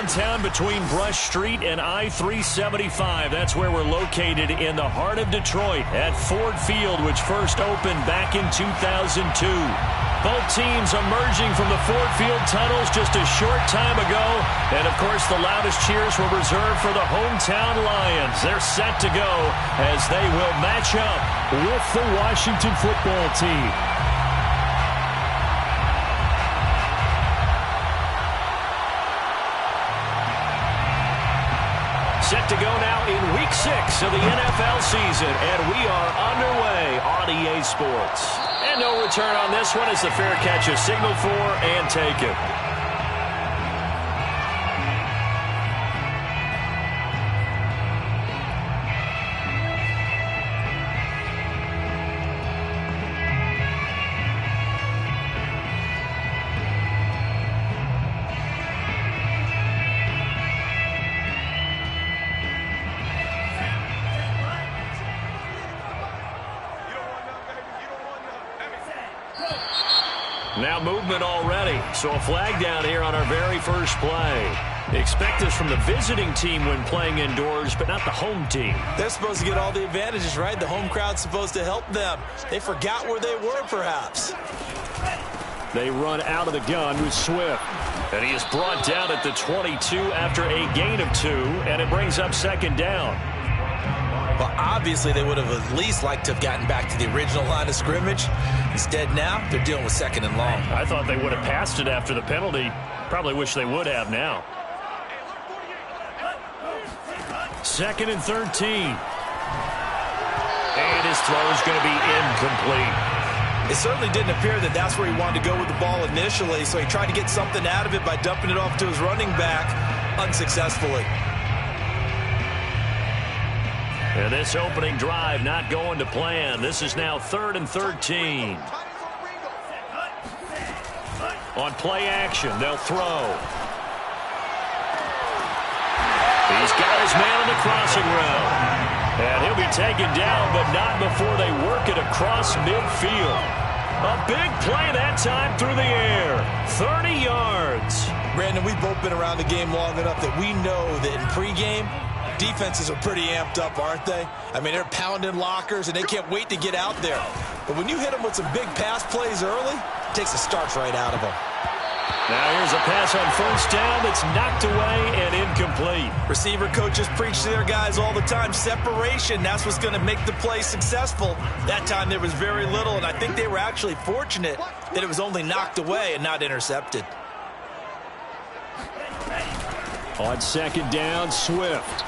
downtown between Brush Street and I-375. That's where we're located in the heart of Detroit at Ford Field, which first opened back in 2002. Both teams emerging from the Ford Field tunnels just a short time ago. And, of course, the loudest cheers were reserved for the hometown Lions. They're set to go as they will match up with the Washington football team. Set to go now in Week 6 of the NFL season, and we are underway on EA Sports. And no return on this one as the fair catch is signaled for and taken. Now movement already, so a flag down here on our very first play. Expect this from the visiting team when playing indoors, but not the home team. They're supposed to get all the advantages, right? The home crowd's supposed to help them. They forgot where they were, perhaps. They run out of the gun with Swift. And he is brought down at the 22 after a gain of 2, and it brings up second down. Well, obviously, they would have at least liked to have gotten back to the original line of scrimmage. Instead, now, they're dealing with second and long. I thought they would have passed it after the penalty. Probably wish they would have now. Second and 13. And his throw is going to be incomplete. It certainly didn't appear that that's where he wanted to go with the ball initially, so he tried to get something out of it by dumping it off to his running back unsuccessfully. And this opening drive not going to plan. This is now 3rd and 13. On play action, they'll throw. He's got his man on the crossing route. And he'll be taken down, but not before they work it across midfield. A big play that time through the air. 30 yards. Brandon, we've both been around the game long enough that we know that in pregame, defenses are pretty amped up, aren't they? I mean, they're pounding lockers, and they can't wait to get out there. But when you hit them with some big pass plays early, it takes the starch right out of them. Now here's a pass on first down that's knocked away and incomplete. Receiver coaches preach to their guys all the time. Separation, that's what's going to make the play successful. That time there was very little, and I think they were actually fortunate that it was only knocked away and not intercepted. On second down, Swift.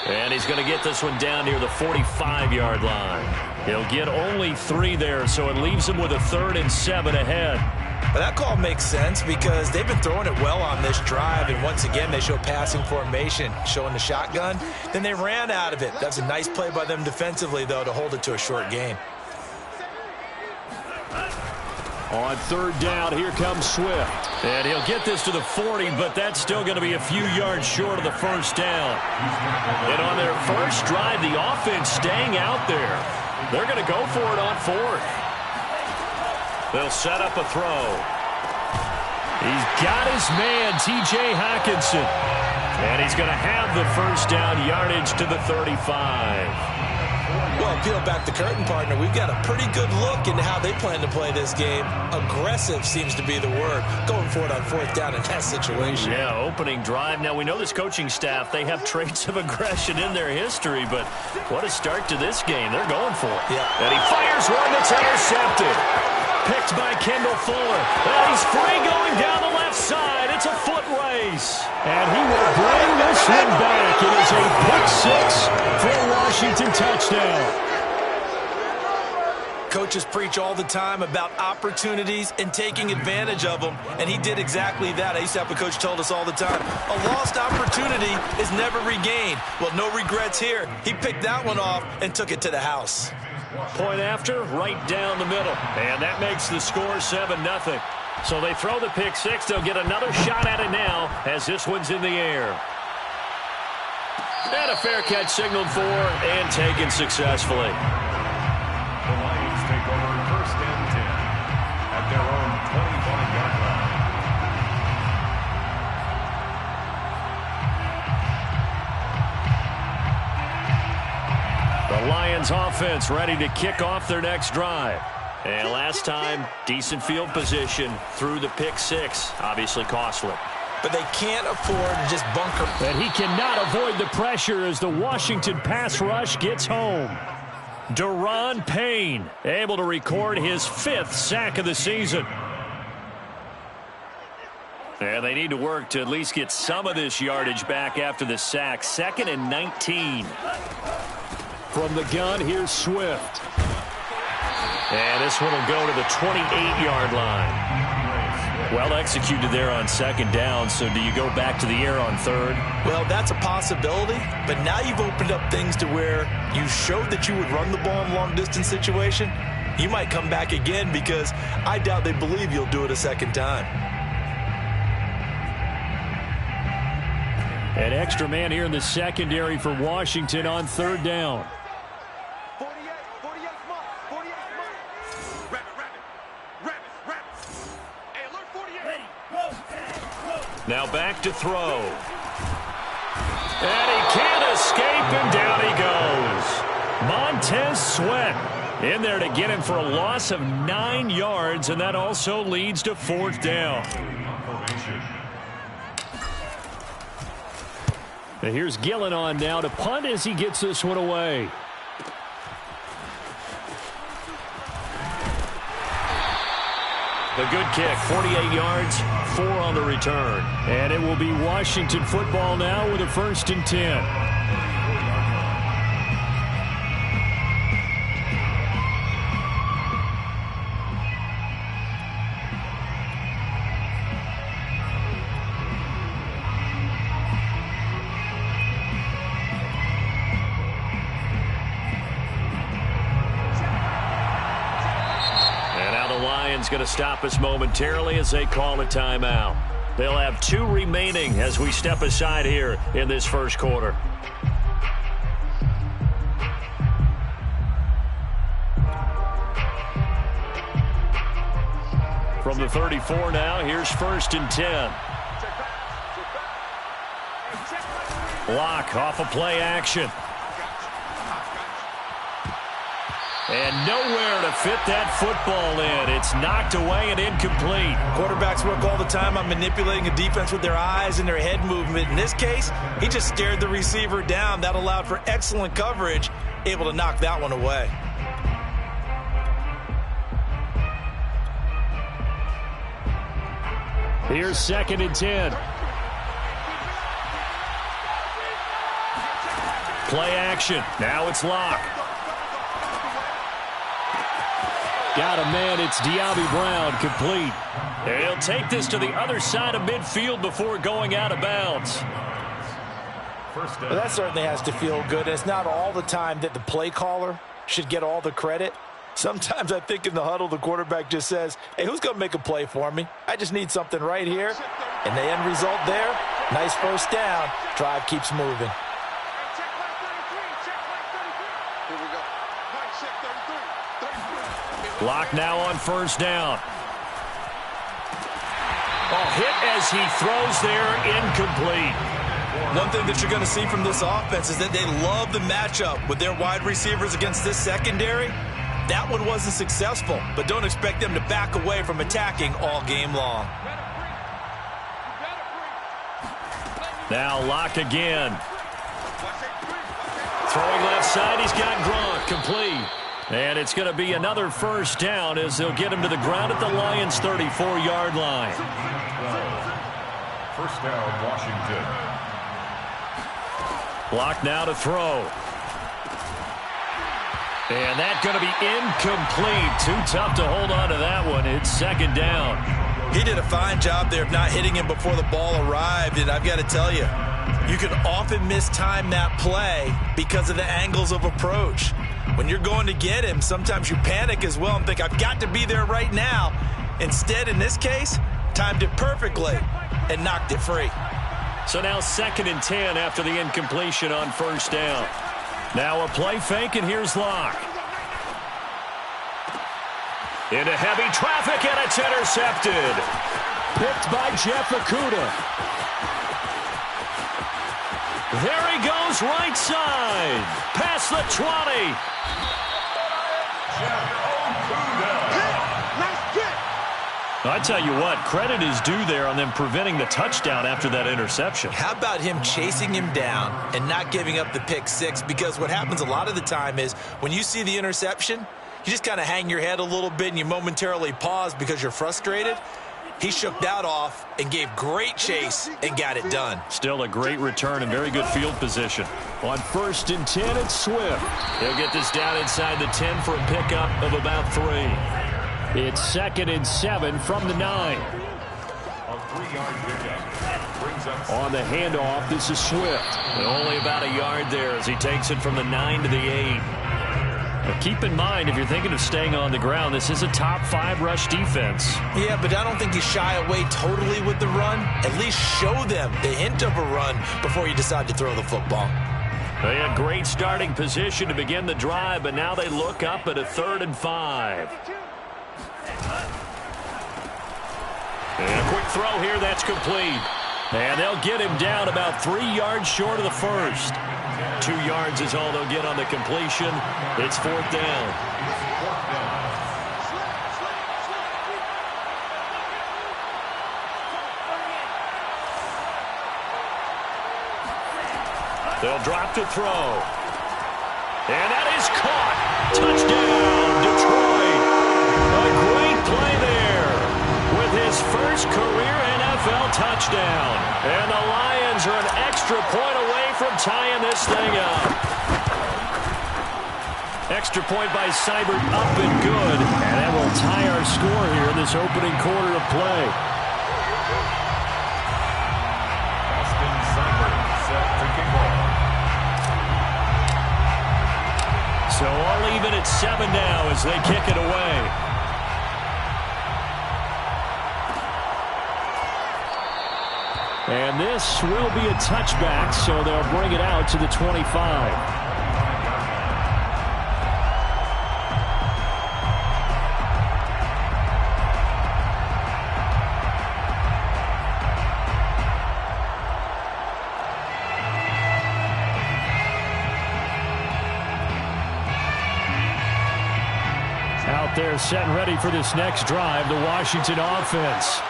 And he's going to get this one down near the 45-yard line. He'll get only 3 there, so it leaves him with a 3rd and 7 ahead. Well, that call makes sense because they've been throwing it well on this drive, and once again they show passing formation, showing the shotgun. Then they ran out of it. That's a nice play by them defensively, though, to hold it to a short gain. On 3rd down, here comes Swift. And he'll get this to the 40, but that's still going to be a few yards short of the first down. And on their first drive, the offense staying out there. They're going to go for it on 4th. They'll set up a throw. He's got his man, T.J. Hockenson. And he's going to have the first down yardage to the 35. Well, peel back the curtain, partner. We've got a pretty good look into how they plan to play this game. Aggressive seems to be the word. Going for it on 4th down in that situation. Yeah, opening drive. Now, we know this coaching staff, they have traits of aggression in their history, but what a start to this game. They're going for it. Yeah. And he fires one that's intercepted. Picked by Kendall Fuller. And he's free going down the left side. It's a foot race. And he will bring this one back. It is a pick-6 for a Washington touchdown. Coaches preach all the time about opportunities and taking advantage of them, and he did exactly that. I used to have a coach told us all the time, a lost opportunity is never regained. Well, no regrets here. He picked that one off and took it to the house. Point after, right down the middle. And that makes the score 7-0. So they throw the pick-6. They'll get another shot at it now as this one's in the air. And a fair catch signaled for and taken successfully. The Lions take over 1st and 10 at their own 25-yard line. Lions offense ready to kick off their next drive. And last time, decent field position through the pick six. Obviously costly. But they can't afford to just bunker. And he cannot avoid the pressure as the Washington pass rush gets home. Daron Payne able to record his 5th sack of the season. And they need to work to at least get some of this yardage back after the sack. 2nd and 19. From the gun, here's Swift. And this one will go to the 28-yard line. Well executed there on 2nd down, so do you go back to the air on 3rd? Well, that's a possibility, but now you've opened up things to where you showed that you would run the ball in long-distance situation. You might come back again because I doubt they believe you'll do it a 2nd time. An extra man here in the secondary for Washington on 3rd down. Now back to throw. And he can't escape, and down he goes. Montez Sweat in there to get him for a loss of 9 yards, and that also leads to 4th down. And here's Gillen on now to punt as he gets this one away. The good kick, 48 yards, 4 on the return. And it will be Washington football now with a 1st and 10. Going to stop us momentarily as they call a timeout. They'll have 2 remaining as we step aside here in this 1st quarter. From the 34 now, here's 1st and 10. Block off of play action. And nowhere to fit that football in. It's knocked away and incomplete. Quarterbacks work all the time on manipulating a defense with their eyes and their head movement. In this case, he just stared the receiver down. That allowed for excellent coverage, able to knock that one away. Here's 2nd and 10. Play action. Now it's Locke. Got a man, it's De'Ami Brown, complete. And he'll take this to the other side of midfield before going out of bounds. Well, that certainly has to feel good. It's not all the time that the play caller should get all the credit. Sometimes I think in the huddle, the quarterback just says, hey, who's going to make a play for me? I just need something right here. And the end result there, nice 1st down. Drive keeps moving. Lock now on 1st down. Hit as he throws there, incomplete. One thing that you're going to see from this offense is that they love the matchup with their wide receivers against this secondary. That one wasn't successful, but don't expect them to back away from attacking all game long. Now Lock again. Throwing left side, he's got Gronk, complete. And it's going to be another 1st down as they'll get him to the ground at the Lions' 34-yard line. 1st down, Washington. Block now to throw. And that's going to be incomplete. Too tough to hold on to that one. It's 2nd down. He did a fine job there of not hitting him before the ball arrived, and I've got to tell you, you can often mistime that play because of the angles of approach. When you're going to get him, sometimes you panic as well and think, I've got to be there right now. Instead, in this case, timed it perfectly and knocked it free. So now 2nd and 10 after the incompletion on 1st down. Now a play fake, and here's Locke. Into heavy traffic, and it's intercepted. Picked by Jeff Okudah. There he goes, right side. Past the 20. I tell you what, credit is due there on them preventing the touchdown after that interception. How about him chasing him down and not giving up the pick six? Because what happens a lot of the time is when you see the interception, you just kind of hang your head a little bit and you momentarily pause because you're frustrated. He shook that off and gave great chase and got it done. Still a great return and very good field position. On 1st and 10, it's Swift. He'll get this down inside the 10 for a pickup of about 3. It's 2nd and 7 from the 9. A 3-yard pickup brings up on the handoff, this is Swift. And only about a yard there as he takes it from the 9 to the 8. Now keep in mind, if you're thinking of staying on the ground, this is a top 5 rush defense. Yeah, but I don't think you shy away totally with the run. At least show them the hint of a run before you decide to throw the football. They had great starting position to begin the drive, but now they look up at a 3rd and 5. And a quick throw here, that's complete. And they'll get him down about 3 yards short of the first. 2 yards is all they'll get on the completion. It's 4th down. They'll drop to throw. And that is caught. Touchdown, Detroit. A great play there with his first career NFL touchdown. And the Lions are an extra point away from tying this thing up. Extra point by Seibert, up and good. And that will tie our score here in this opening quarter of play. Austin Seibert set to kick off. So all even at 7 now as they kick it away. And this will be a touchback, so they'll bring it out to the 25. Out there set and ready for this next drive, the Washington offense.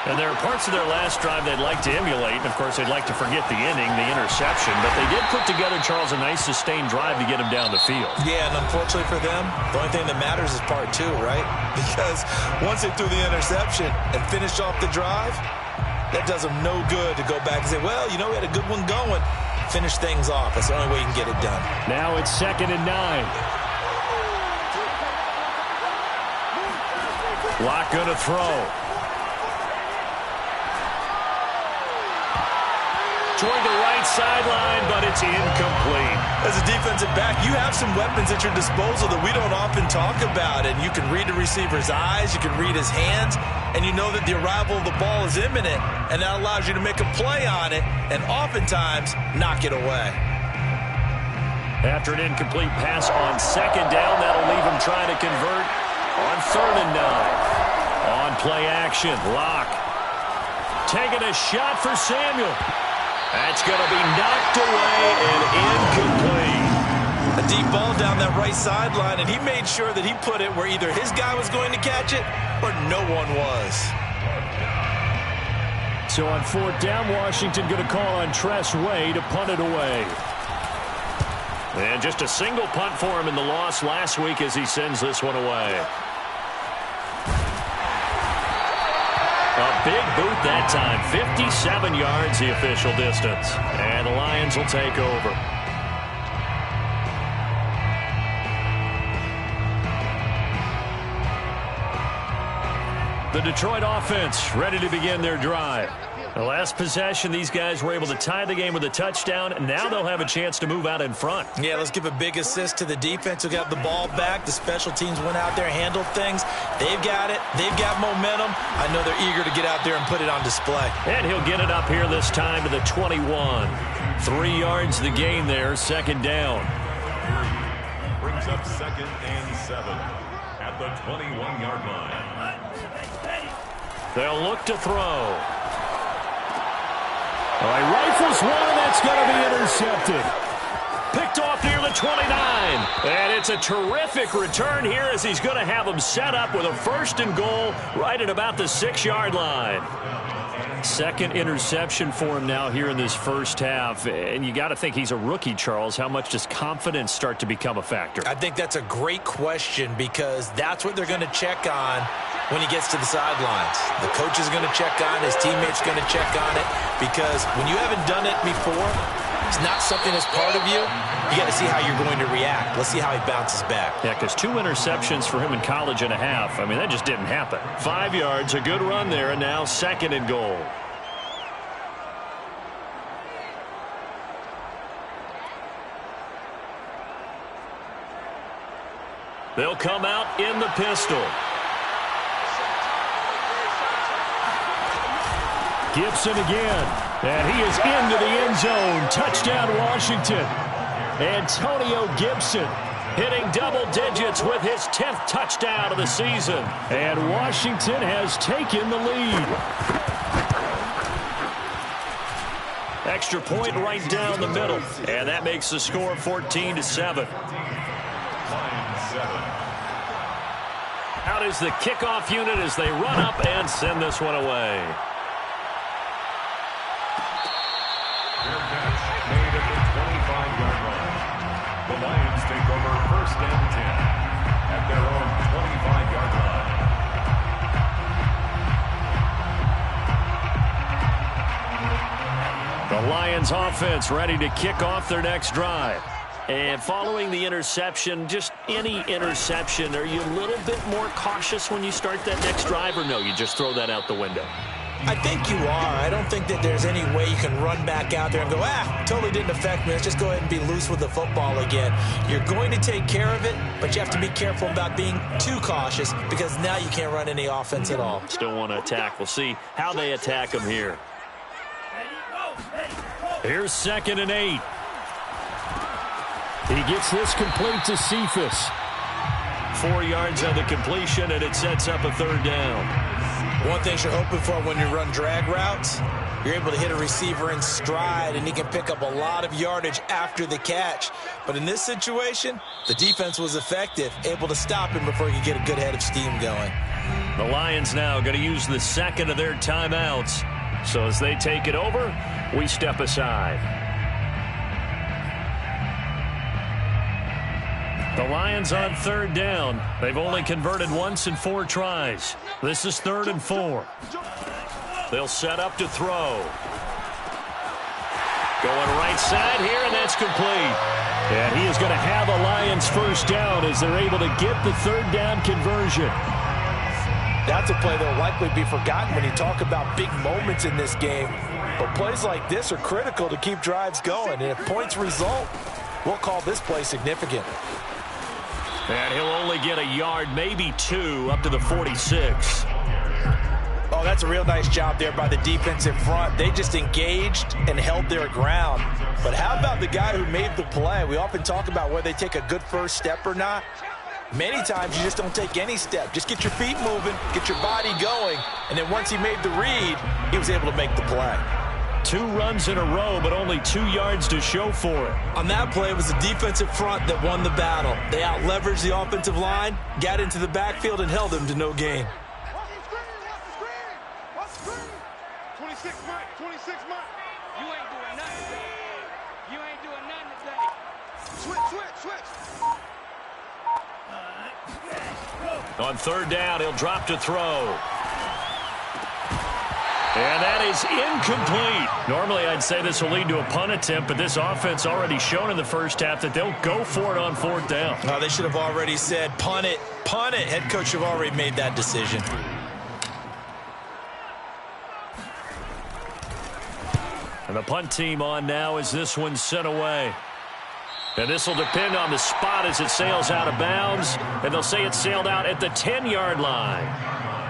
And there are parts of their last drive they'd like to emulate. And, of course, they'd like to forget the inning, the interception. But they did put together, Charles, a nice sustained drive to get him down the field. Yeah, and unfortunately for them, the only thing that matters is part 2, right? Because once they threw the interception and finished off the drive, that does them no good to go back and say, well, you know, we had a good one going. Finish things off. That's the only way you can get it done. Now it's 2nd and 9. Lock going to throw. Toward the right sideline, but it's incomplete. As a defensive back, you have some weapons at your disposal that we don't often talk about. And you can read the receiver's eyes, you can read his hands, and you know that the arrival of the ball is imminent. And that allows you to make a play on it and oftentimes knock it away. After an incomplete pass on 2nd down, that'll leave him trying to convert on 3rd and 9. On play action, Locke taking a shot for Samuel. That's going to be knocked away and incomplete. A deep ball down that right sideline, and he made sure that he put it where either his guy was going to catch it or no one was. So on 4th down, Washington going to call on Tress Way to punt it away. And just a single punt for him in the loss last week as he sends this one away. A big boot that time. 57 yards the official distance. And the Lions will take over. The Detroit offense ready to begin their drive. The last possession, these guys were able to tie the game with a touchdown, and now they'll have a chance to move out in front. Yeah, let's give a big assist to the defense who got the ball back. The special teams went out there, handled things. They've got it. They've got momentum. I know they're eager to get out there and put it on display. And he'll get it up here this time to the 21. 3 yards the gain there, 2nd down. Brings up 2nd and 7 at the 21-yard line. They'll look to throw. All right, rifles one, and that's going to be intercepted. Picked off near the 29. And it's a terrific return here as he's going to have them set up with a 1st and goal right at about the 6-yard line. Second interception for him now here in this first half. And you got to think he's a rookie, Charles. How much does confidence start to become a factor? I think that's a great question because that's what they're going to check on when he gets to the sidelines. The coach is going to check on, his teammates going to check on it, because when you haven't done it before, it's not something that's part of you. You got to see how you're going to react. Let's see how he bounces back. Yeah, because 2 interceptions for him in college and a half. I mean, that just didn't happen. 5 yards, a good run there, and now 2nd and goal. They'll come out in the pistol. Gibson again. And he is into the end zone. Touchdown, Washington. Antonio Gibson hitting double digits with his 10th touchdown of the season. And Washington has taken the lead. Extra point right down the middle. And that makes the score 14-7. Out is the kickoff unit as they run up and send this one away. Fair catch made at the 25-yard line. The Lions take over 1st and 10 at their own 25-yard line. The Lions offense ready to kick off their next drive. And following the interception, just any interception, are you a little bit more cautious when you start that next drive, or no, you just throw that out the window? I think you are. I don't think that there's any way you can run back out there and go, totally didn't affect me. Let's just go ahead and be loose with the football again. You're going to take care of it, but you have to be careful about being too cautious because now you can't run any offense at all. Still want to attack. We'll see how they attack him here. Here's 2nd and 8. He gets this complete to Cephas. 4 yards on the completion, and it sets up a 3rd down. One thing you're hoping for when you run drag routes, you're able to hit a receiver in stride, and he can pick up a lot of yardage after the catch. But in this situation, the defense was effective, able to stop him before he could get a good head of steam going. The Lions now going to use the 2nd of their timeouts. So as they take it over, we step aside. The Lions on 3rd down. They've only converted once in 4 tries. This is 3rd and 4. They'll set up to throw. Going right side here, and that's complete. And he is going to have a Lions 1st down as they're able to get the 3rd down conversion. That's a play that will likely be forgotten when you talk about big moments in this game. But plays like this are critical to keep drives going. And if points result, we'll call this play significant. And he'll only get a yard, maybe 2, up to the 46. Oh, that's a real nice job there by the defense in front. They just engaged and held their ground. But how about the guy who made the play? We often talk about whether they take a good first step or not. Many times you just don't take any step. Just get your feet moving, get your body going, and then once he made the read, he was able to make the play. 2 runs in a row, but only 2 yards to show for it. On that play, it was the defensive front that won the battle. They out-leveraged the offensive line, got into the backfield, and held them to no gain. 26 Mike. You ain't doing nothing today. You ain't doing nothing today. Switch. On 3rd down, he'll drop to throw. And that is incomplete. Normally, I'd say this will lead to a punt attempt, but this offense already shown in the first half that they'll go for it on 4th down. Oh, they should have already said, punt it. Punt it. Head coach have already made that decision. And the punt team on now as this one's sent away. And this will depend on the spot as it sails out of bounds. And they'll say it sailed out at the 10-yard line.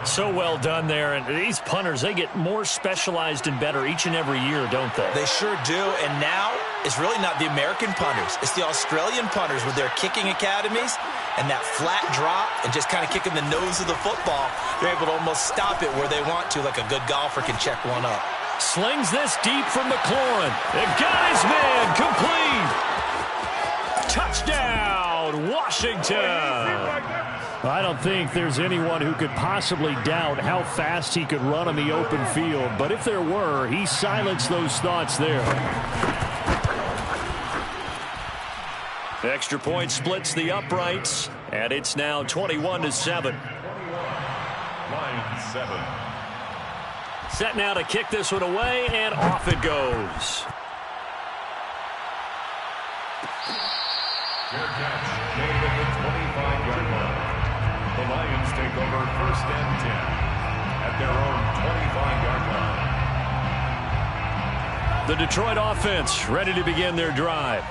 So well done there. And these punters, they get more specialized and better each and every year, don't they? They sure do. And now it's really not the American punters. It's the Australian punters with their kicking academies and that flat drop and just kind of kicking the nose of the football. They're able to almost stop it where they want to, like a good golfer can check one up. Slings this deep from McLaurin. It got his man complete. Touchdown, Washington. I don't think there's anyone who could possibly doubt how fast he could run on the open field. But if there were, he silenced those thoughts there. Extra point splits the uprights, and it's now 21-7. Line 7. Set now to kick this one away, and off it goes. Fair catch made at the 25-yard line. The Lions take over 1st and 10 at their own 25-yard line. The Detroit offense ready to begin their drive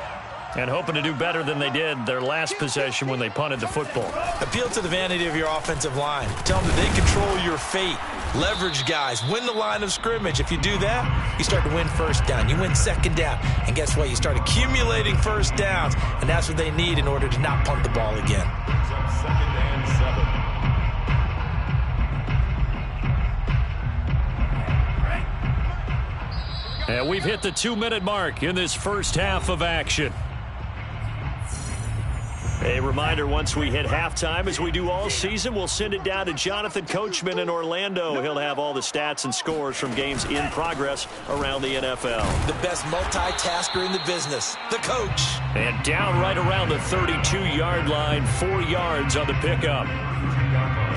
and hoping to do better than they did their last possession when they punted the football. Appeal to the vanity of your offensive line. Tell them that they control your fate. Leverage guys. Win the line of scrimmage. If you do that, you start to win first down. You win second down. And guess what? You start accumulating first downs. And that's what they need in order to not punt the ball again. Second and 7. And we've hit the 2-minute mark in this first half of action. A reminder, once we hit halftime, as we do all season, we'll send it down to Jonathan Coachman in Orlando. He'll have all the stats and scores from games in progress around the NFL. The best multitasker in the business, the coach. And down right around the 32-yard line, 4 yards on the pickup.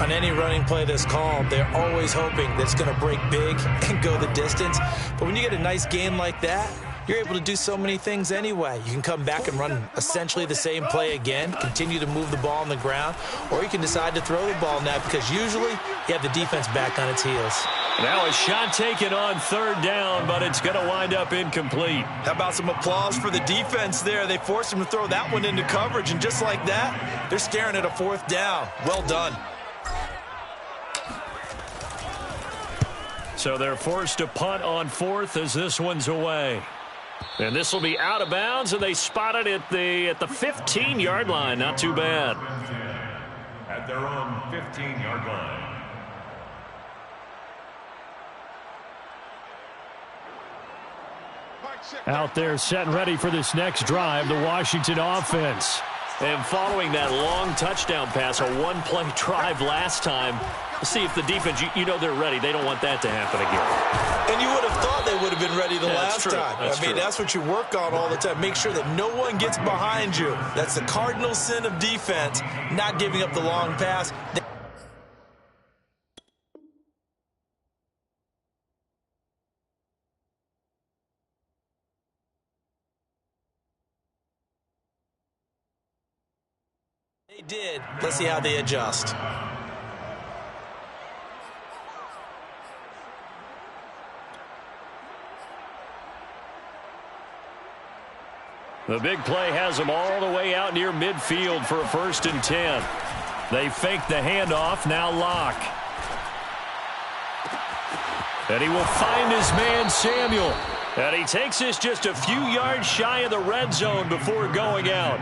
On any running play that's called, they're always hoping that it's going to break big and go the distance. But when you get a nice game like that, you're able to do so many things anyway. You can come back and run essentially the same play again, continue to move the ball on the ground, or you can decide to throw the ball now because usually you have the defense back on its heels. Now a shot taken on 3rd down, but it's going to wind up incomplete. How about some applause for the defense there? They forced him to throw that one into coverage, and just like that, they're staring at a 4th down. Well done. So they're forced to punt on 4th as this one's away. And this will be out of bounds, and they spot it at the 15-yard line. Not too bad. At their own 15-yard line. Out there set and ready for this next drive, the Washington offense. And following that long touchdown pass, a one-play drive last time, see if the defense, you know they're ready. They don't want that to happen again. And you would have thought they would have been ready the last true. time. That's true. That's what you work on all the time. Make sure that no one gets behind you. That's the cardinal sin of defense, not giving up the long pass. They did. Let's see how they adjust. The big play has them all the way out near midfield for a 1st and 10. They fake the handoff, now Locke. And he will find his man Samuel. And he takes this just a few yards shy of the red zone before going out.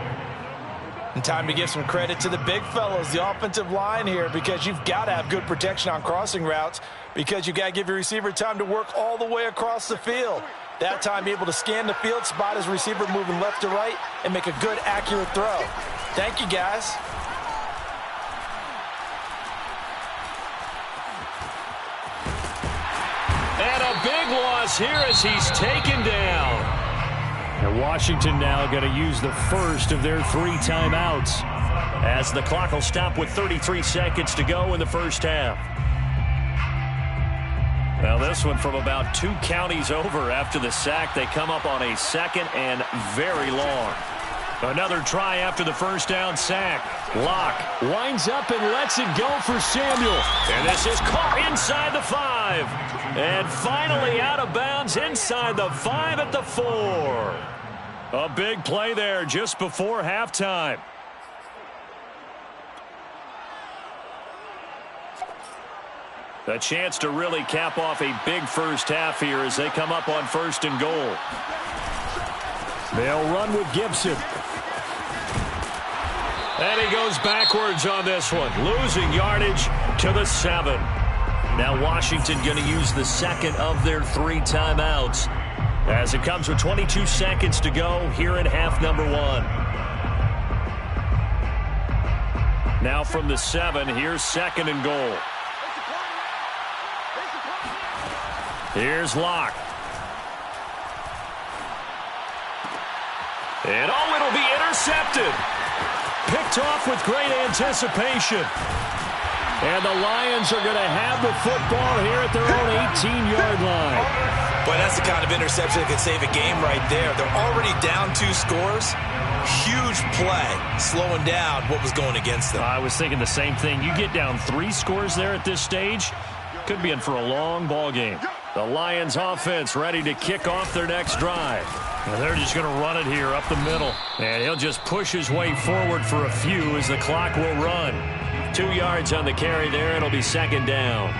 And time to give some credit to the big fellows, the offensive line here, because you've got to have good protection on crossing routes because you've got to give your receiver time to work all the way across the field. That time, be able to scan the field, spot his receiver moving left to right, and make a good, accurate throw. Thank you, guys. And a big loss here as he's taken down. And Washington now going to use the first of their 3 timeouts as the clock will stop with 33 seconds to go in the first half. Well, this one from about 2 counties over after the sack. They come up on a 2nd and very long. Another try after the first down sack. Locke winds up and lets it go for Samuel. And this is caught inside the 5. And finally out of bounds inside the 5 at the 4. A big play there just before halftime. A chance to really cap off a big first half here as they come up on 1st and goal. They'll run with Gibson. And he goes backwards on this one, losing yardage to the 7. Now Washington going to use the second of their 3 timeouts as it comes with 22 seconds to go here in half number 1. Now from the 7, here's 2nd and goal. Here's Locke. And it'll be intercepted. Picked off with great anticipation. And the Lions are going to have the football here at their own 18-yard line. Boy, that's the kind of interception that could save a game right there. They're already down 2 scores. Huge play, slowing down what was going against them. I was thinking the same thing. You get down 3 scores there at this stage, could be in for a long ball game. The Lions offense ready to kick off their next drive. And they're just going to run it here up the middle. And he'll just push his way forward for a few as the clock will run. 2 yards on the carry there. It'll be 2nd down.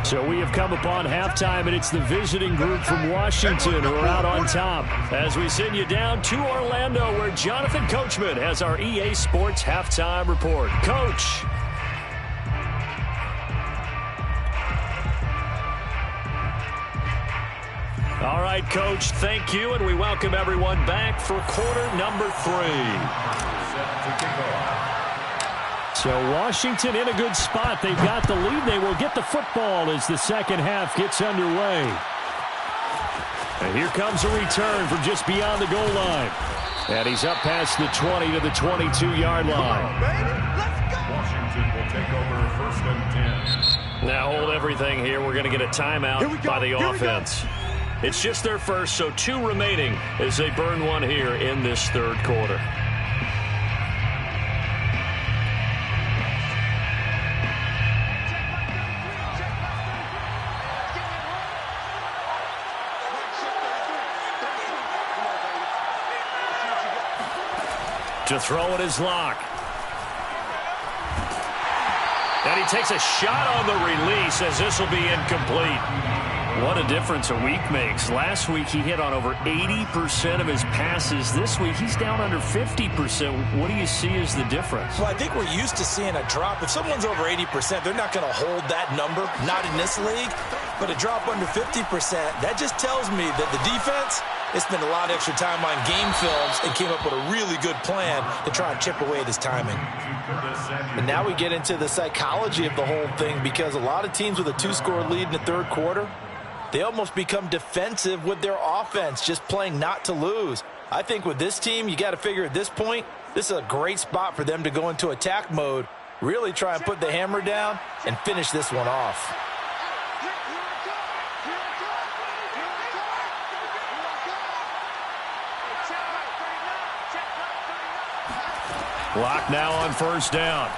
So we have come upon halftime, and it's the visiting group from Washington who are out on top. As we send you down to Orlando, where Jonathan Coachman has our EA Sports halftime report. Coach. All right, Coach, thank you, and we welcome everyone back for quarter number 3. So Washington in a good spot. They've got the lead. They will get the football as the second half gets underway. And here comes a return from just beyond the goal line. And he's up past the 20 to the 22-yard line. Washington will take over 1st and 10. Now hold everything here. We're going to get a timeout by the offense. It's just their first, so 2 remaining as they burn 1 here in this 3rd quarter. To throw it is Locke. And he takes a shot on the release as this will be incomplete. What a difference a week makes. Last week he hit on over 80% of his passes. This week he's down under 50%. What do you see as the difference? Well, I think we're used to seeing a drop. If someone's over 80%, they're not going to hold that number, not in this league. But a drop under 50%, that just tells me that the defense, they spent a lot of extra time on game films and came up with a really good plan to try and chip away at his timing. And now we get into the psychology of the whole thing, because a lot of teams with a 2-score lead in the 3rd quarter, they almost become defensive with their offense, just playing not to lose. I think with this team, you got to figure at this point, this is a great spot for them to go into attack mode, really try and put the hammer down and finish this one off. Locke now on 1st down.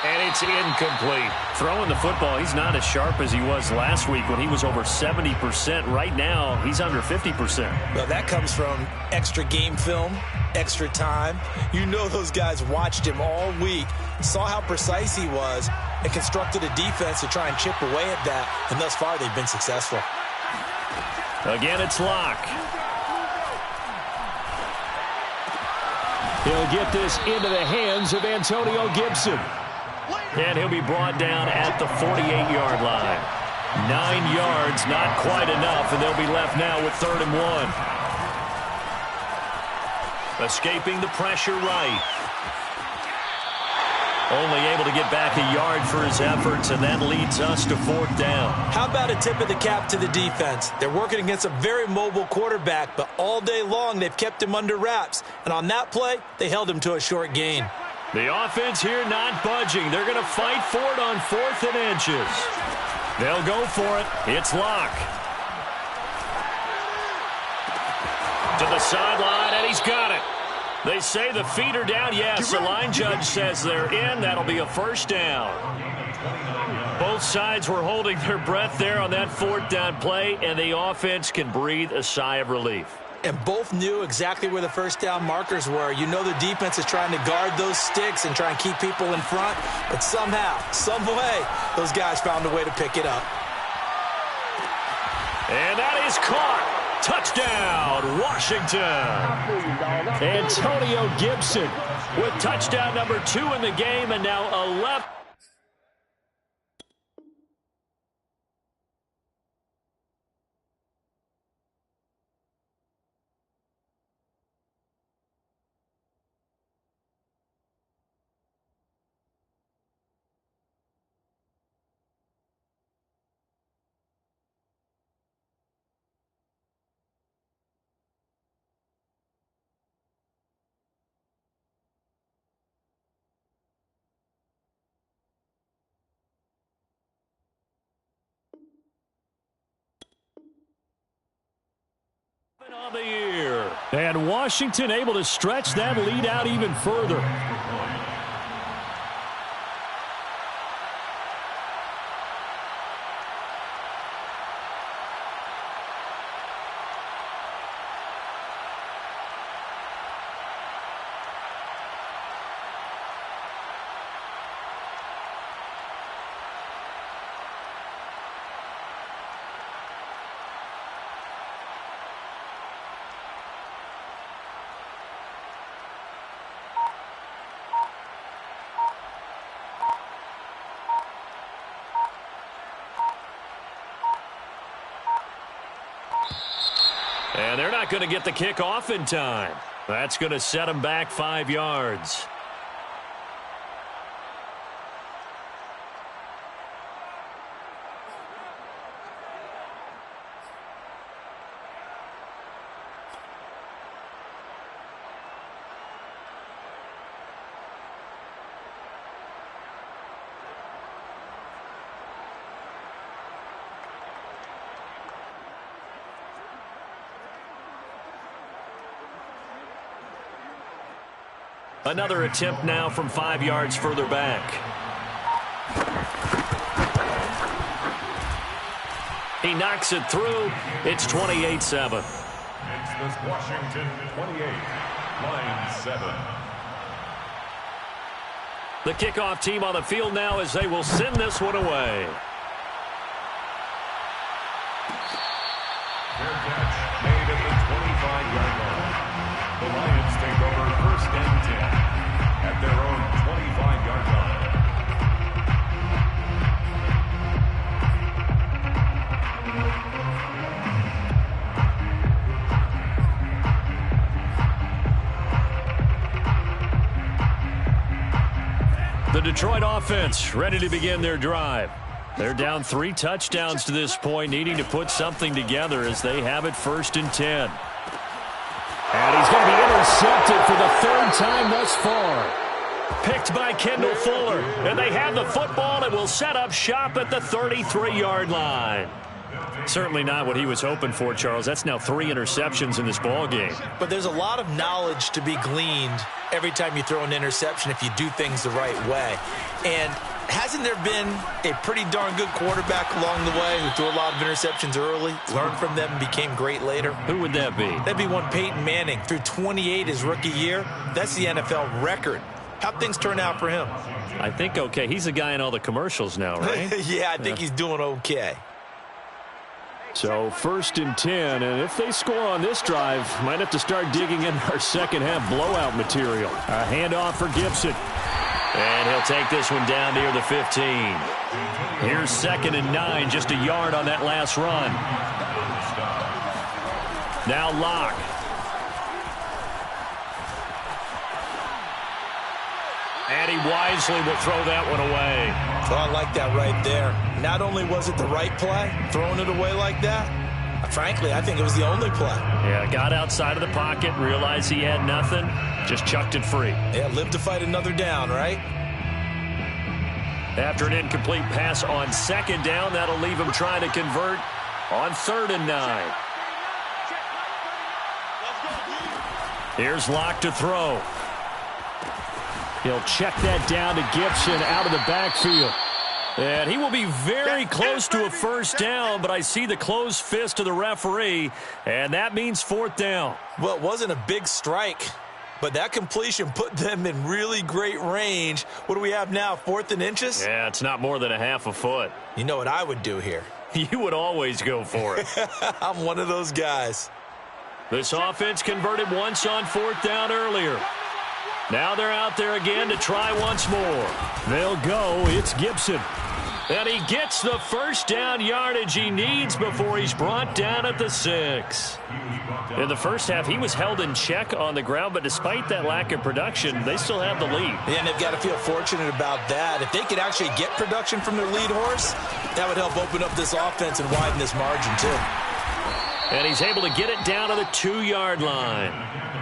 And it's incomplete. Throwing the football, he's not as sharp as he was last week when he was over 70%. Right now, he's under 50%. Well, that comes from extra game film, extra time. You know those guys watched him all week, saw how precise he was, and constructed a defense to try and chip away at that. And thus far, they've been successful. Again, it's Locke. He'll get this into the hands of Antonio Gibson. And he'll be brought down at the 48-yard line. 9 yards, not quite enough, and they'll be left now with 3rd and 1. Escaping the pressure right. Only able to get back a yard for his efforts, and that leads us to 4th down. How about a tip of the cap to the defense? They're working against a very mobile quarterback, but all day long they've kept him under wraps. And on that play, they held him to a short gain. The offense here not budging. They're going to fight for it on 4th and inches. They'll go for it. It's Locke. To the sideline, and he's got it. They say the feet are down. Yes, the line judge says they're in. That'll be a 1st down. Both sides were holding their breath there on that 4th down play, and the offense can breathe a sigh of relief. And both knew exactly where the 1st down markers were. You know the defense is trying to guard those sticks and try and keep people in front. But somehow, some way, those guys found a way to pick it up. And that is caught. Touchdown, Washington. Antonio Gibson with touchdown number 2 in the game, and now 11. On the year. And Washington able to stretch that lead out even further. And they're not going to get the kickoff in time. That's going to set them back 5 yards. Another attempt now from 5 yards further back. He knocks it through. It's 28-7. It's the Washington 28, line 7. The kickoff team on the field now as they will send this one away. Fair catch made at the 25-yard line. The Lions take over first and 10 at their own 25-yard line. The Detroit offense ready to begin their drive. They're down 3 touchdowns to this point, needing to put something together as they have it first and 10. And he's going to be intercepted for the 3rd time thus far. Picked by Kendall Fuller. And they have the football and will set up shop at the 33-yard line. Certainly not what he was hoping for, Charles. That's now 3 interceptions in this ball game. But there's a lot of knowledge to be gleaned every time you throw an interception if you do things the right way. And hasn't there been a pretty darn good quarterback along the way who threw a lot of interceptions early, learned from them, and became great later? Who would that be? That'd be one Peyton Manning. Threw 28 his rookie year. That's the NFL record. How'd things turn out for him? I think okay. He's a guy in all the commercials now, right? Yeah, I think he's doing okay. So 1st and 10, and if they score on this drive, might have to start digging in our second half blowout material. A handoff for Gibson. And he'll take this one down near the 15. Here's 2nd and 9, just a yard on that last run. Now Locke. And he wisely will throw that one away. Oh, I like that right there. Not only was it the right play, throwing it away like that, frankly, I think it was the only play. Yeah, got outside of the pocket, realized he had nothing, just chucked it free. Yeah, live to fight another down, right? After an incomplete pass on 2nd down, that'll leave him trying to convert on 3rd and 9. Here's Locke to throw. He'll check that down to Gibson out of the backfield. And he will be very close to a 1st down, but I see the closed fist of the referee, and that means 4th down. Well, it wasn't a big strike, but that completion put them in really great range. What do we have now, 4th and inches? Yeah, it's not more than a half a foot. You know what I would do here? You would always go for it. I'm one of those guys. This offense converted once on 4th down earlier. Now they're out there again to try once more. They'll go. It's Gibson. And he gets the first down yardage he needs before he's brought down at the 6. In the first half, he was held in check on the ground, but despite that lack of production, they still have the lead. Yeah, and they've got to feel fortunate about that. If they could actually get production from their lead horse, that would help open up this offense and widen this margin, too. And he's able to get it down to the 2-yard line.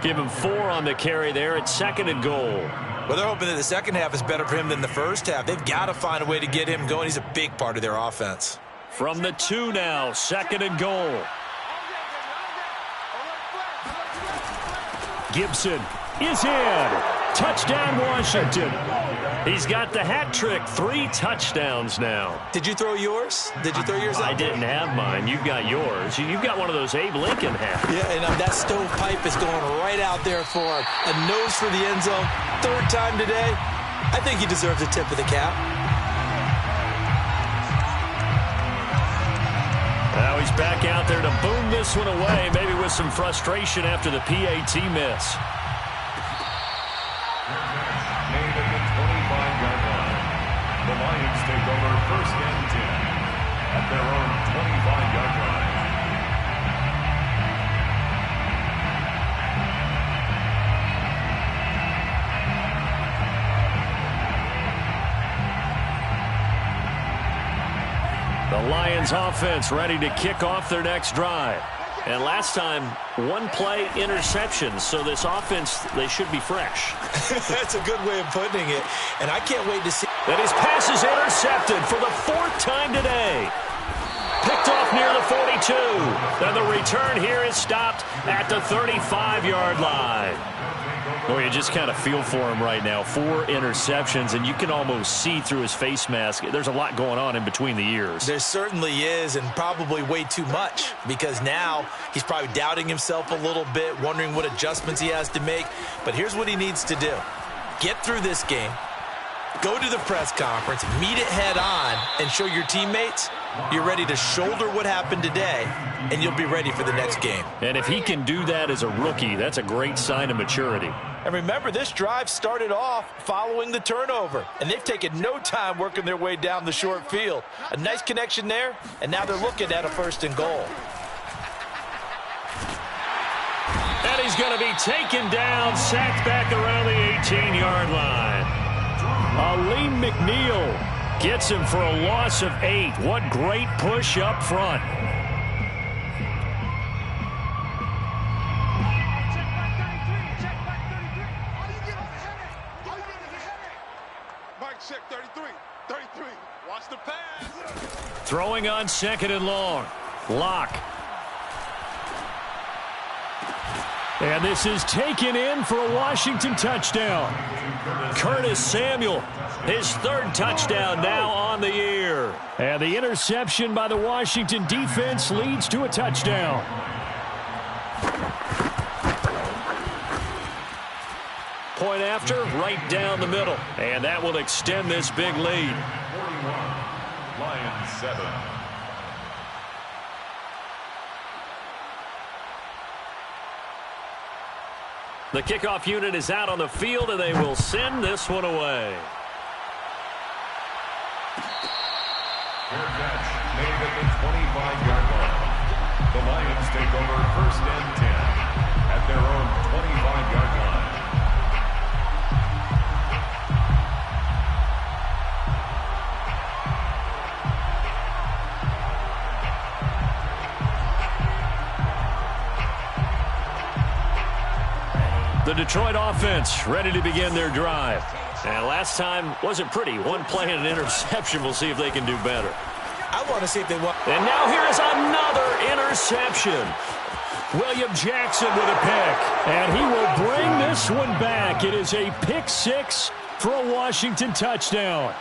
Give him 4 on the carry there at 2nd and goal. Well, they're hoping that the second half is better for him than the first half. They've got to find a way to get him going. He's a big part of their offense. From the 2 now, 2nd and goal. Gibson is in. Touchdown, Washington. He's got the hat trick. 3 touchdowns now. Did you throw yours? Did you throw yours out? I didn't have mine. You've got yours. You've got one of those Abe Lincoln hats. Yeah, and that stovepipe is going right out there for him. A nose for the end zone. 3rd time today. I think he deserves a tip of the cap. Now he's back out there to boom this one away, maybe with some frustration after the PAT miss. Made at the 25-yard line. The Lions take over 1st and 10 at their own 25-yard line. The Lions offense ready to kick off their next drive. And last time, 1-play interception. So this offense, they should be fresh. That's a good way of putting it. And I can't wait to see. And his pass is intercepted for the 4th time today. Picked off near the 42. Then the return here is stopped at the 35-yard line. Well, you just kind of feel for him right now. 4 interceptions, and you can almost see through his face mask. There's a lot going on in between the ears. There certainly is, and probably way too much, because now he's probably doubting himself a little bit, wondering what adjustments he has to make. But here's what he needs to do. Get through this game, go to the press conference, meet it head on, and show your teammates you're ready to shoulder what happened today, and you'll be ready for the next game. And if he can do that as a rookie, that's a great sign of maturity. And remember, this drive started off following the turnover, and they've taken no time working their way down the short field. A nice connection there, and now they're looking at a 1st and goal. And he's going to be taken down, sacked back around the 18-yard line. Aleem McNeil gets him for a loss of 8. What great push up front. Check 33. 33. Watch the pass. Throwing on 2nd and long. Lock. And this is taken in for a Washington touchdown. Curtis Samuel, his 3rd touchdown now on the year. And the interception by the Washington defense leads to a touchdown. Point after, right down the middle. And that will extend this big lead. 41, Lions 7. The kickoff unit is out on the field, and they will send this one away. Fair catch made at the 25-yard line. The Lions take over 1st and 10 at their own 25-yard line. The Detroit offense ready to begin their drive. And last time wasn't pretty. 1 play and an interception. We'll see if they can do better. I want to see if they want. And now here is another interception. William Jackson with a pick. And he will bring this one back. It is a pick 6 for a Washington touchdown.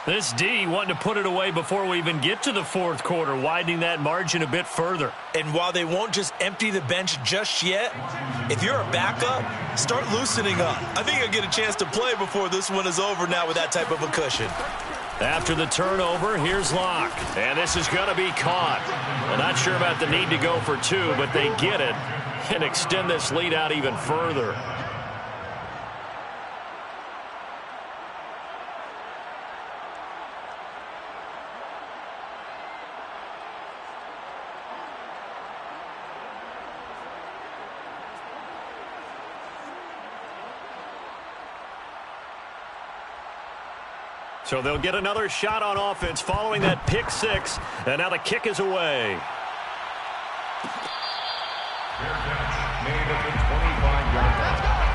This D wanting to put it away before we even get to the 4th quarter, widening that margin a bit further. And while they won't just empty the bench just yet, if you're a backup, start loosening up. I think you'll get a chance to play before this one is over now with that type of a cushion. After the turnover, here's Locke. And this is going to be caught. Well, not sure about the need to go for two, but they get it and extend this lead out even further. So they'll get another shot on offense following that pick six. And now the kick is away. Fair catch made at the 25-yard line.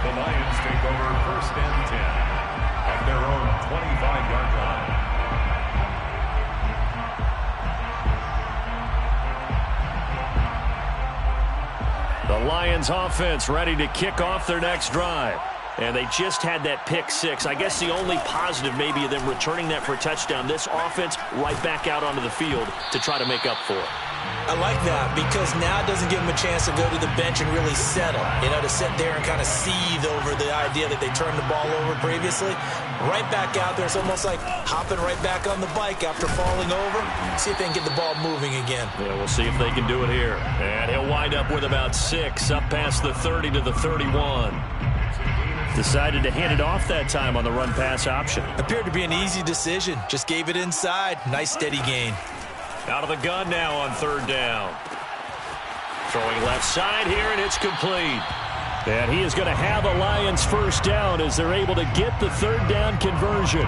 The Lions take over 1st and 10 at their own 25-yard line. The Lions offense ready to kick off their next drive. And they just had that pick six. I guess the only positive maybe of them returning that for a touchdown. This offense right back out onto the field to try to make up for it. I like that because now it doesn't give them a chance to go to the bench and really settle. You know, to sit there and kind of seethe over the idea that they turned the ball over previously. Right back out there. It's almost like hopping right back on the bike after falling over. See if they can get the ball moving again. Yeah, we'll see if they can do it here. And he'll wind up with about 6 up past the 30 to the 31. Decided to hand it off that time on the run-pass option. Appeared to be an easy decision. Just gave it inside. Nice steady gain. Out of the gun now on 3rd down. Throwing left side here, and it's complete. And he is going to have a Lions 1st down as they're able to get the 3rd down conversion.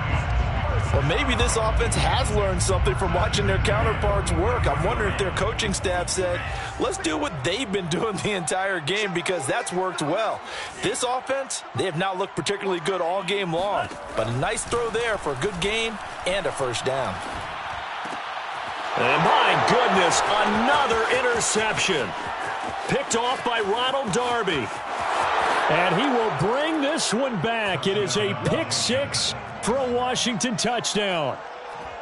Well, maybe this offense has learned something from watching their counterparts work. I'm wondering if their coaching staff said, let's do what they've been doing the entire game because that's worked well. This offense, they have not looked particularly good all game long. But a nice throw there for a good gain and a 1st down. And my goodness, another interception. Picked off by Ronald Darby. And he will bring this one back. It is a pick six for a Washington touchdown.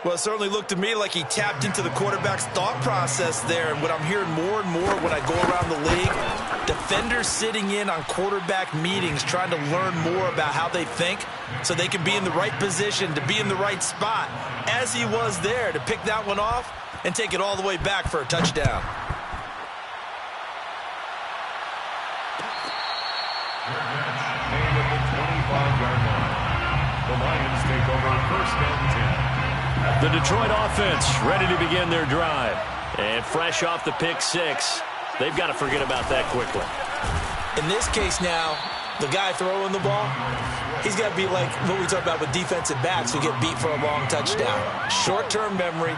Well, it certainly looked to me like he tapped into the quarterback's thought process there. And what I'm hearing more and more when I go around the league, defenders sitting in on quarterback meetings trying to learn more about how they think so they can be in the right position, to be in the right spot, as he was there to pick that one off and take it all the way back for a touchdown. Made at the 25-yard line. The Lions take over 1st and 10. The Detroit offense ready to begin their drive. And fresh off the pick six, they've got to forget about that quickly. In this case now, the guy throwing the ball, he's got to be like what we talk about with defensive backs who get beat for a long touchdown. Short-term memory,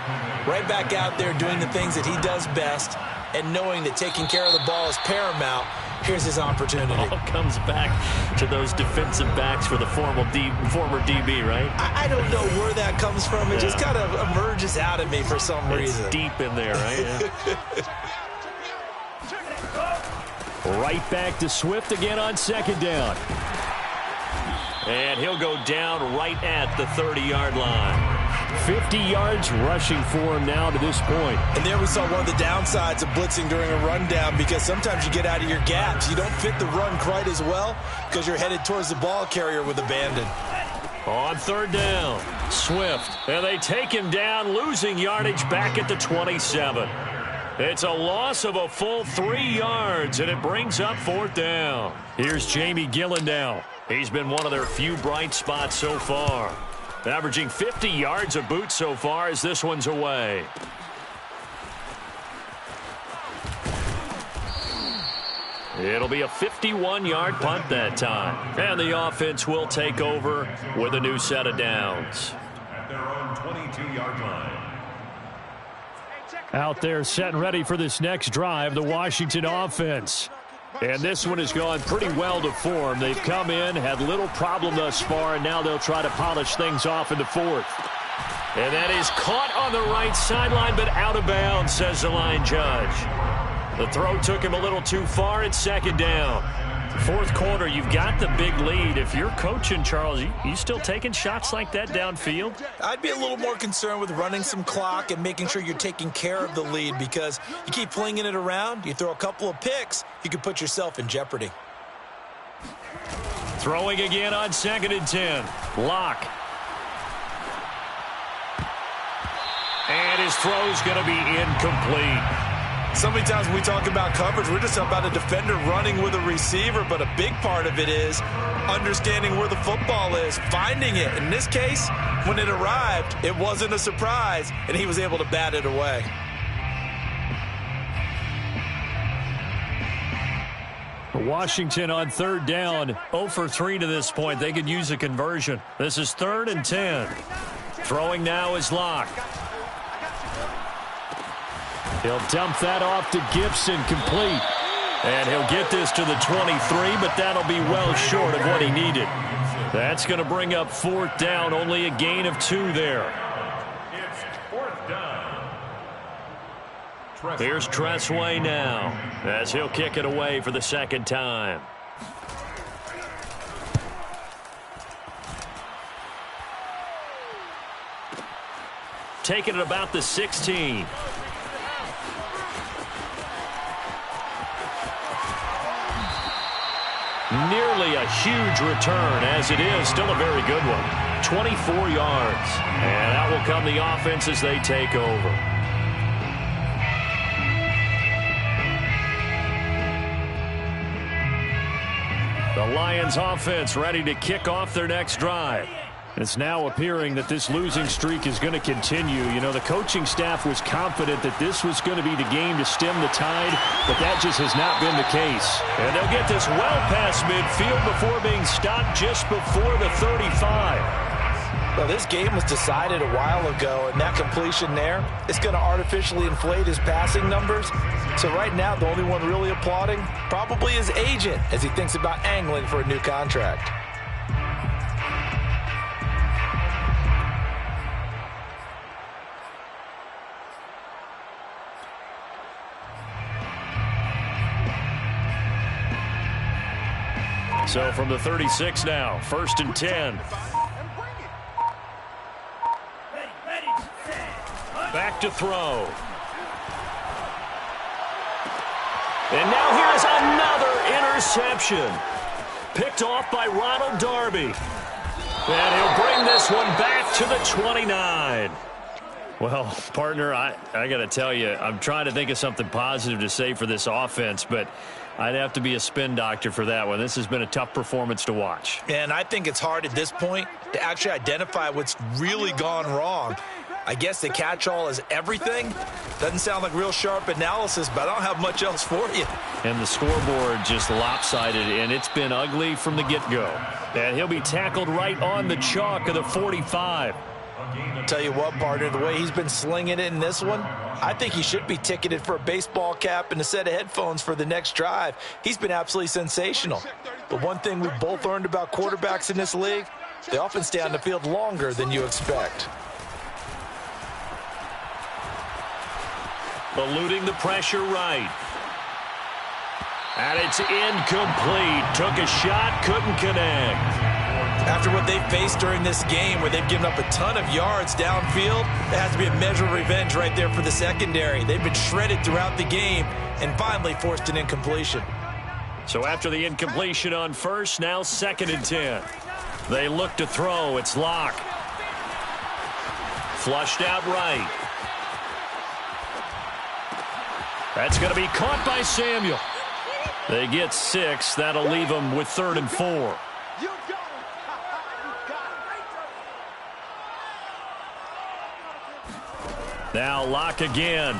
right back out there doing the things that he does best, and knowing that taking care of the ball is paramount. Here's his opportunity. All comes back to those defensive backs for the former DB, right? I don't know where that comes from. It just kind of emerges out of me for some reason. It's deep in there, right? Yeah. Right back to Swift again on 2nd down. And he'll go down right at the 30-yard line. 50 yards rushing for him now to this point. And there we saw one of the downsides of blitzing during a rundown because sometimes you get out of your gaps. You don't fit the run quite as well because you're headed towards the ball carrier with abandon. On 3rd down, Swift. And they take him down, losing yardage back at the 27. It's a loss of a full 3 yards, and it brings up 4th down. Here's Jamie Gillen now. He's been one of their few bright spots so far. Averaging 50 yards a boot so far as this one's away. It'll be a 51-yard punt that time. And the offense will take over with a new set of downs. At their own 22-yard line. Out there set and ready for this next drive, the Washington offense. And this one has gone pretty well to form. They've come in, had little problem thus far, and now they'll try to polish things off in the 4th. And that is caught on the right sideline, but out of bounds, says the line judge. The throw took him a little too far at 2nd down. 4th quarter, you've got the big lead. If you're coaching, Charles, you still taking shots like that downfield? I'd be a little more concerned with running some clock and making sure you're taking care of the lead because you keep flinging it around, you throw a couple of picks, you could put yourself in jeopardy. Throwing again on 2nd and 10. Locke. his throw's going to be incomplete. So many times when we talk about coverage, we're just about a defender running with a receiver, but a big part of it is understanding where the football is, finding it. In this case, when it arrived, it wasn't a surprise, and he was able to bat it away. Washington on third down, 0 for 3 to this point. They could use a conversion. This is 3rd and 10. Throwing now is Locke. He'll dump that off to Gibson, complete. And he'll get this to the 23, but that'll be well short of what he needed. That's going to bring up 4th down, only a gain of 2 there. It's 4th down. Here's Tressway now, as he'll kick it away for the 2nd time. Taking it about the 16. Nearly a huge return, as it is still a very good one. 24 yards. And out will come the offense as they take over. The Lions offense ready to kick off their next drive. It's now appearing that this losing streak is going to continue. You know, the coaching staff was confident that this was going to be the game to stem the tide, but that just has not been the case. And they'll get this well past midfield before being stopped just before the 35. Well, this game was decided a while ago, and that completion there is going to artificially inflate his passing numbers. So right now, the only one really applauding probably his agent as he thinks about angling for a new contract. So from the 36 now, 1st and 10. Back to throw. And now here's another interception. Picked off by Ronald Darby. And he'll bring this one back to the 29. Well, partner, I got to tell you, I'm trying to think of something positive to say for this offense, but I'd have to be a spin doctor for that one. This has been a tough performance to watch. And I think it's hard at this point to actually identify what's really gone wrong. I guess the catch-all is everything. Doesn't sound like real sharp analysis, but I don't have much else for you. And the scoreboard just lopsided, and it's been ugly from the get-go. And he'll be tackled right on the chalk of the 45. Tell you what, partner, the way he's been slinging it in this one, I think he should be ticketed for a baseball cap and a set of headphones for the next drive. He's been absolutely sensational. But one thing we've both learned about quarterbacks in this league, they often stay on the field longer than you expect. Eluding the pressure right. And it's incomplete. Took a shot, couldn't connect. After what they've faced during this game where they've given up a ton of yards downfield, there has to be a measure of revenge right there for the secondary. They've been shredded throughout the game and finally forced an incompletion. So after the incompletion on 1st, now 2nd and 10. They look to throw. It's Locke. Flushed out right. That's going to be caught by Samuel. They get 6. That'll leave them with 3rd and 4. Now Locke again.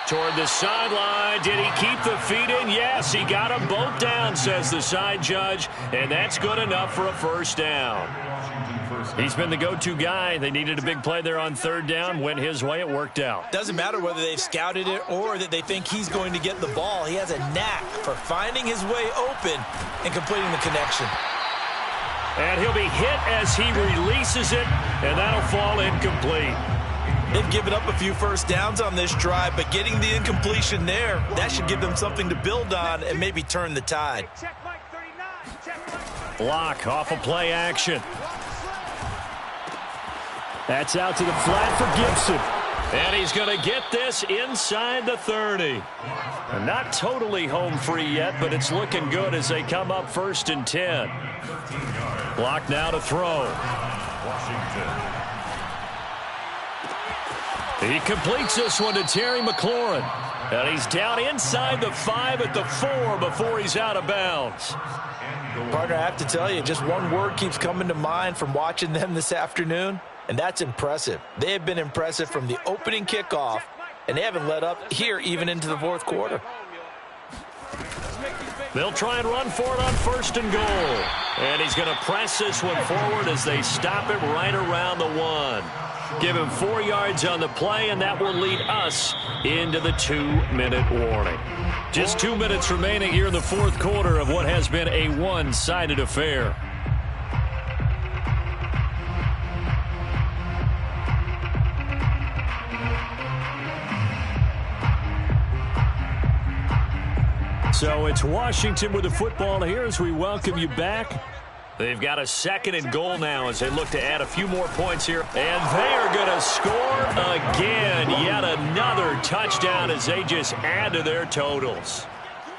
Toward the sideline. Did he keep the feet in? Yes, he got them both down, says the side judge. And that's good enough for a 1st down. He's been the go-to guy. They needed a big play there on 3rd down. Went his way. It worked out. Doesn't matter whether they've scouted it or that they think he's going to get the ball. He has a knack for finding his way open and completing the connection. And he'll be hit as he releases it, and that'll fall incomplete. They've given up a few 1st downs on this drive, but getting the incompletion there, that should give them something to build on and maybe turn the tide. Locke off of play action. That's out to the flat for Gibson. And he's going to get this inside the 30. And not totally home free yet, but it's looking good as they come up 1st and 10. Locke now to throw. He completes this one to Terry McLaurin. And he's down inside the 5 at the 4 before he's out of bounds. Partner, I have to tell you, just one word keeps coming to mind from watching them this afternoon, and that's impressive. They have been impressive from the opening kickoff, and they haven't let up here even into the fourth quarter. They'll try and run for it on 1st and goal. And he's going to press this one forward as they stop it right around the 1. Give him 4 yards on the play, and that will lead us into the 2-minute warning. Just 2 minutes remaining here in the fourth quarter of what has been a one-sided affair. So it's Washington with the football here as we welcome you back. They've got a 2nd and goal now as they look to add a few more points here. And they are going to score again. Yet another touchdown as they just add to their totals.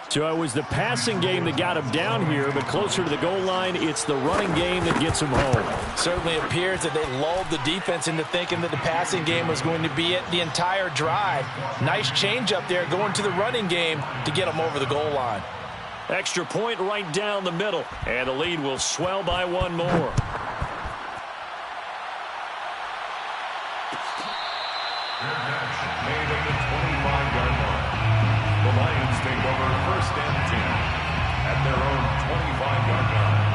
So it was the passing game that got him down here, but closer to the goal line, it's the running game that gets him home. Certainly appears that they lulled the defense into thinking that the passing game was going to be it the entire drive. Nice change up there going to the running game to get them over the goal line. Extra point right down the middle, and the lead will swell by 1 more. Made at the 25-yard line. The Lions take over 1st and 10 at their own 25-yard line.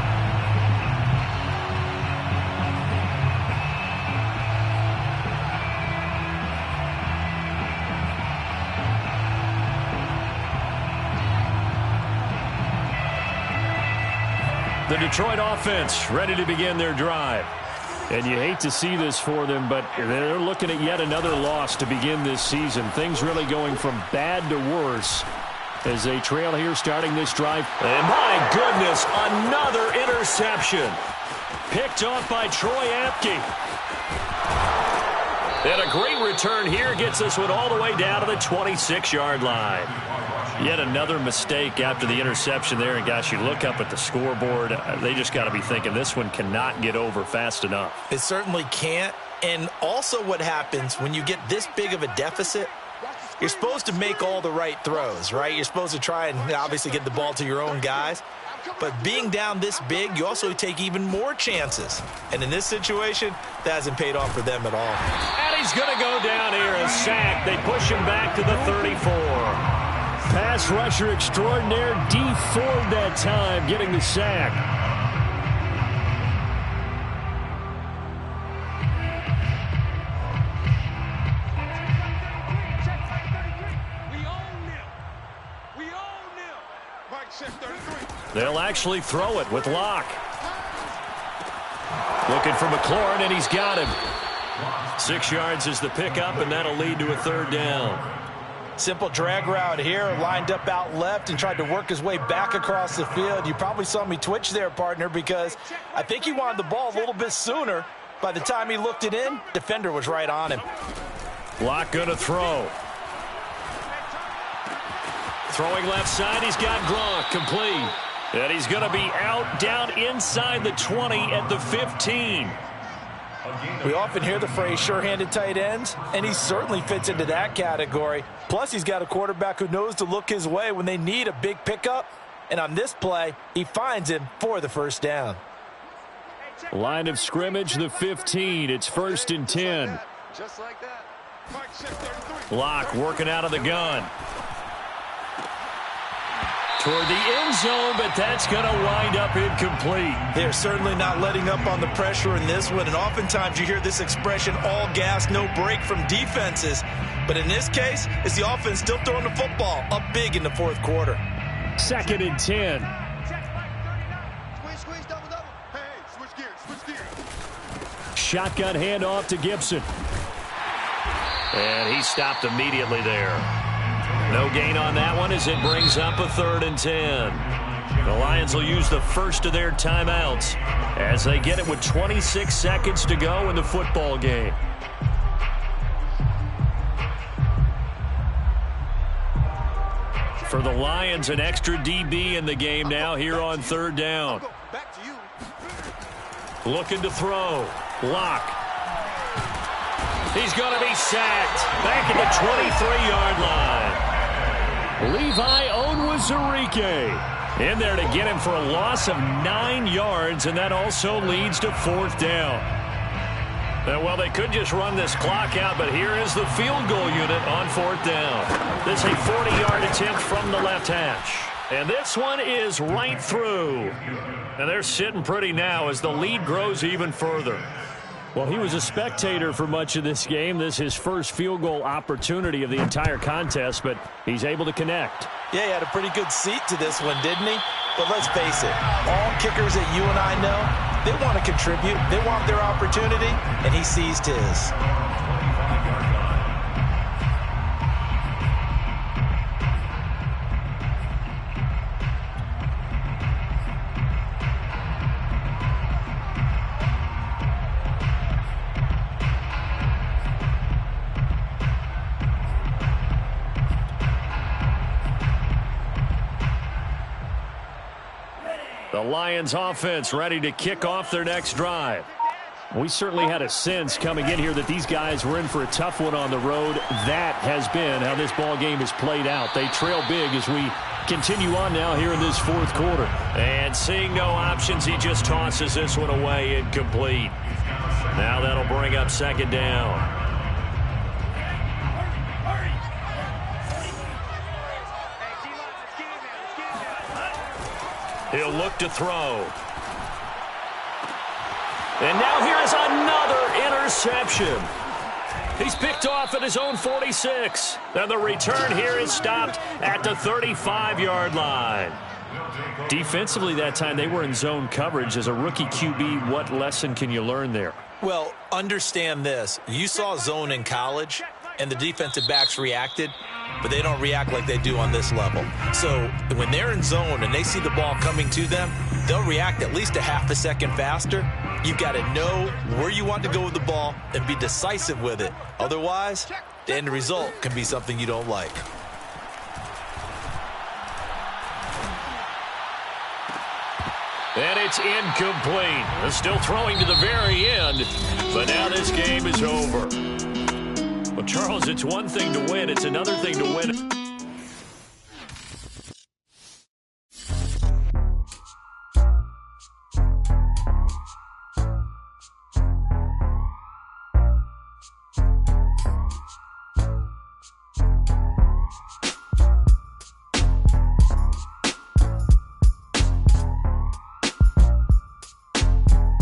The Detroit offense ready to begin their drive. And you hate to see this for them, but they're looking at yet another loss to begin this season. Things really going from bad to worse as they trail here starting this drive. And my goodness, another interception. Picked off by Troy Apke. And a great return here gets this one all the way down to the 26-yard line. Yet another mistake after the interception there. And, gosh, you look up at the scoreboard. They just got to be thinking this one cannot get over fast enough. It certainly can't. And also what happens when you get this big of a deficit, you're supposed to make all the right throws, right? You're supposed to try and obviously get the ball to your own guys. But being down this big, you also take even more chances. And in this situation, that hasn't paid off for them at all. And he's going to go down here, a sack. They push him back to the 34. Pass rusher extraordinaire, D Ford that time, getting the sack. They'll actually throw it with Locke. Looking for McLaurin, and he's got him. 6 yards is the pickup, and that'll lead to a 3rd down. Simple drag route here, lined up out left and tried to work his way back across the field. You probably saw me twitch there, partner, because I think he wanted the ball a little bit sooner. By the time he looked it in, defender was right on him. Locke going to throw. Throwing left side, he's got Gronk, complete. And he's going to be out down inside the 20 at the 15. We often hear the phrase sure-handed tight ends, and he certainly fits into that category. Plus, he's got a quarterback who knows to look his way when they need a big pickup. And on this play, he finds him for the 1st down. Line of scrimmage, the 15. It's 1st and 10. Just like that. Locke working out of the gun. Toward the end zone, but that's going to wind up incomplete. They're certainly not letting up on the pressure in this one, and oftentimes you hear this expression, all gas, no break from defenses. But in this case, it's the offense still throwing the football up big in the fourth quarter. 2nd and 10. Squeeze, double. Hey, switch gears. Shotgun handoff to Gibson. And he stopped immediately there. No gain on that one as it brings up a 3rd and 10. The Lions will use the first of their timeouts as they get it with 26 seconds to go in the football game. For the Lions, an extra DB in the game now here on 3rd down. Looking to throw. Locke. He's going to be sacked. Back at the 23-yard line. Levi Onwuzurike in there to get him for a loss of 9 yards, and that also leads to 4th down. Well, they could just run this clock out, but here is the field goal unit on 4th down. This is a 40-yard attempt from the left hash. And this one is right through. And they're sitting pretty now as the lead grows even further. Well, he was a spectator for much of this game. This is his first field goal opportunity of the entire contest, but he's able to connect. Yeah, he had a pretty good seat to this one, didn't he? But let's face it, all kickers that you and I know, they want to contribute. They want their opportunity, and he seized his. The Lions offense ready to kick off their next drive. We certainly had a sense coming in here that these guys were in for a tough one on the road. That has been how this ball game has played out. They trail big as we continue on now here in this 4th quarter. And seeing no options, he just tosses this one away incomplete. Now that'll bring up 2nd down. He'll look to throw. And now here is another interception. He's picked off at his own 46. And the return here is stopped at the 35-yard line. Defensively that time, they were in zone coverage. As a rookie QB, what lesson can you learn there? Well, understand this. You saw zone in college, and the defensive backs reacted, but they don't react like they do on this level. So when they're in zone and they see the ball coming to them, they'll react at least a half a second faster. You've got to know where you want to go with the ball and be decisive with it. Otherwise, the end result can be something you don't like. And it's incomplete. They're still throwing to the very end, but now this game is over. Well, Charles, it's one thing to win. It's another thing to win.